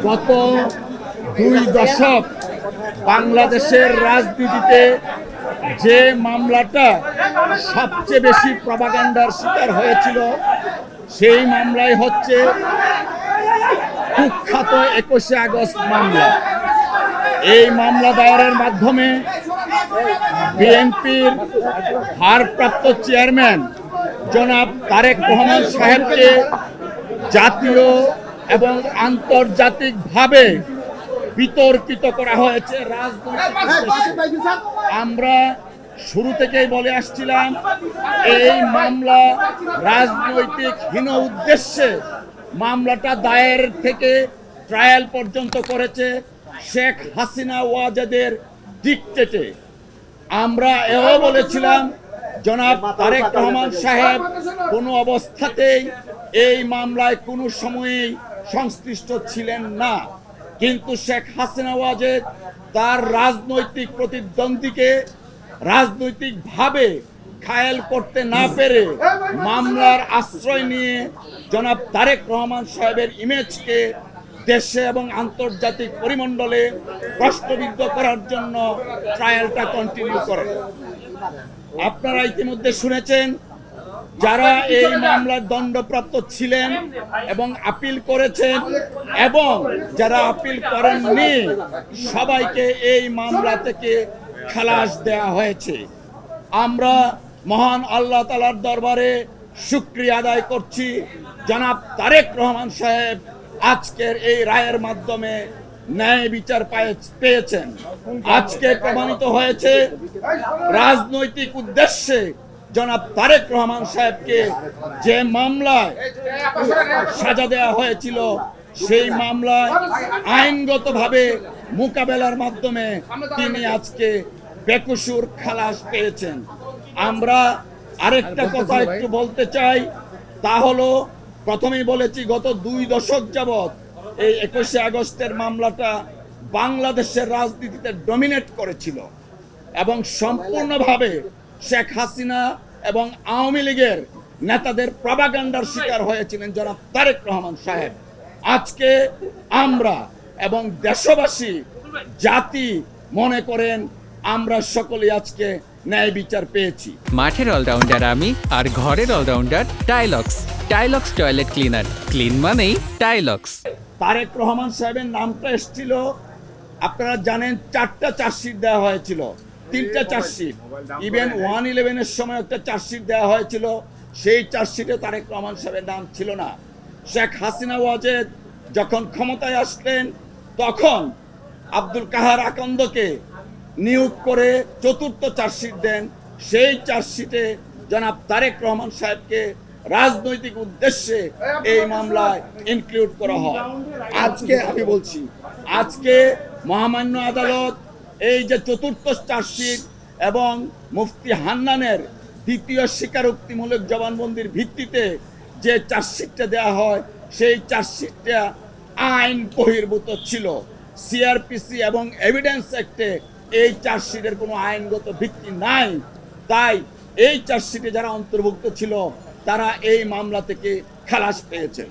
গত 2 দশক বাংলাদেশের রাজনীতিতে যে মামলাটা সবচেয়ে বেশি প্রপাগান্ডার শিকার হয়েছিল সেই মামলাই হচ্ছে কুখ্যাত 21শে আগস্ট মামলা। এই মামলা দায়েরের মাধ্যমে বিএনপির ভারপ্রাপ্ত চেয়ারম্যান জনাব তারেক রহমান সাহেবকে জাতীয় এবং আন্তর্জাতিকভাবে বিতর্কিত করা হয়েছে রাজনৈতিক। আমরা শুরু থেকেই বলে আসছিলাম এই মামলা রাজনৈতিক হীন উদ্দেশ্যে মামলাটা দায়ের থেকে ট্রায়াল পর্যন্ত করেছে শেখ হাসিনা ওয়াজেদের ডিক্টেটে। আমরা এও বলেছিলাম জনাব তারেক রহমান সাহেব কোনো অবস্থাতেই এই মামলায় কোনো সময়েই সংশ্লিষ্ট ছিলেন না, কিন্তু শেখ হাসিনা ওয়াজেদ তার রাজনৈতিক প্রতিদ্বন্দ্বীকে রাজনৈতিকভাবে ঘায়েল করতে না পেরে মামলার আশ্রয় নিয়ে জনাব তারেক রহমান সাহেবের ইমেজকে দেশে এবং আন্তর্জাতিক পরিমণ্ডলে প্রশ্নবিদ্ধ করার জন্য ট্রায়ালটা কন্টিনিউ করেন। আপনারা ইতিমধ্যে শুনেছেন যারা এই মামলার দণ্ডপ্রাপ্ত ছিলেন এবং আপিল করেছেন এবং যারা আপিল করেননি সবাইকে এই মামলা থেকে খালাস দেয়া হয়েছে। আমরা মহান আল্লাহ তাআলার দরবারে শুকরিয়া আদায় করছি জনাব তারেক রহমান সাহেব আজকের এই রায়ের মাধ্যমে ন্যায় বিচার পেয়েছেন। আজকে প্রমাণিত হয়েছে রাজনৈতিক উদ্দেশ্যে জনাব তারেক রহমান সাহেবকে যে মামলায় সাজা দেওয়া হয়েছিল সেই মামলায় আইনগতভাবে মোকাবেলার মাধ্যমে তিনি আজকে বেকসুর খালাস পেয়েছেন। আমরা আরেকটা কথা একটু বলতে চাই, তা হলো প্রথমেই বলেছি গত 2 দশক যাবৎ এই 21শে আগস্টের মামলাটা বাংলাদেশের রাজনীতিতে ডমিনেট করেছিল এবং সম্পূর্ণভাবে শেখ হাসিনা এবং আওয়ামী লীগের নেতাদের প্রপাগান্ডার শিকার হয়েছিলেন জনাব তারেক রহমান সাহেব। আজকে আমরা এবং দেশবাসী জাতি মনে করেন আমরা সকলেই আজকে ন্যায় বিচার পেয়েছি। মাঠের অলরাউন্ডার আমি আর ঘরের all rounder Tylox. Tylox toilet cleaner, clean মানেই টাইলক্স। তারেক রহমান সাহেবের নামটা এসেছিল, আপনারা জানেন 4টা চার্জশিট দেওয়া হয়েছিল, 3টা চার্জশিট, ইভেন 111-এর সময় একটা চার্জশিট দেওয়া হয়েছিল, সেই চার্জশিটে তারেক রহমান সাহেবের নাম ছিল না। শেখ হাসিনা ওয়াজেদ যখন ক্ষমতায় আসলেন তখন আব্দুল কাহার আকন্দকে নিয়োগ করে 4র্থ চার্জশিট দেন, সেই চার্জশিটে জনাব তারেক রহমান সাহেবকে রাজনৈতিক উদ্দেশ্যে এই মামলায় ইনক্লুড করা হয়। আজকে আমি বলছি আজকে মহামান্য আদালত এই যে 4র্থ চার্জশিট এবং মুফতি হান্নানের 2য় স্বীকারোক্তিমূলক জবানবন্দির ভিত্তিতে যে চার্জশিটটা দেওয়া হয় সেই চার্জশিটটা আইন বহির্ভূত ছিল। সিআরপিসি এবং এভিডেন্স অ্যাক্টে এই চার্জশিটের কোনো আইনগত ভিত্তি নাই, তাই এই চার্জশিটে যারা অন্তর্ভুক্ত ছিল তারা এই মামলা থেকে খালাস পেয়েছেন।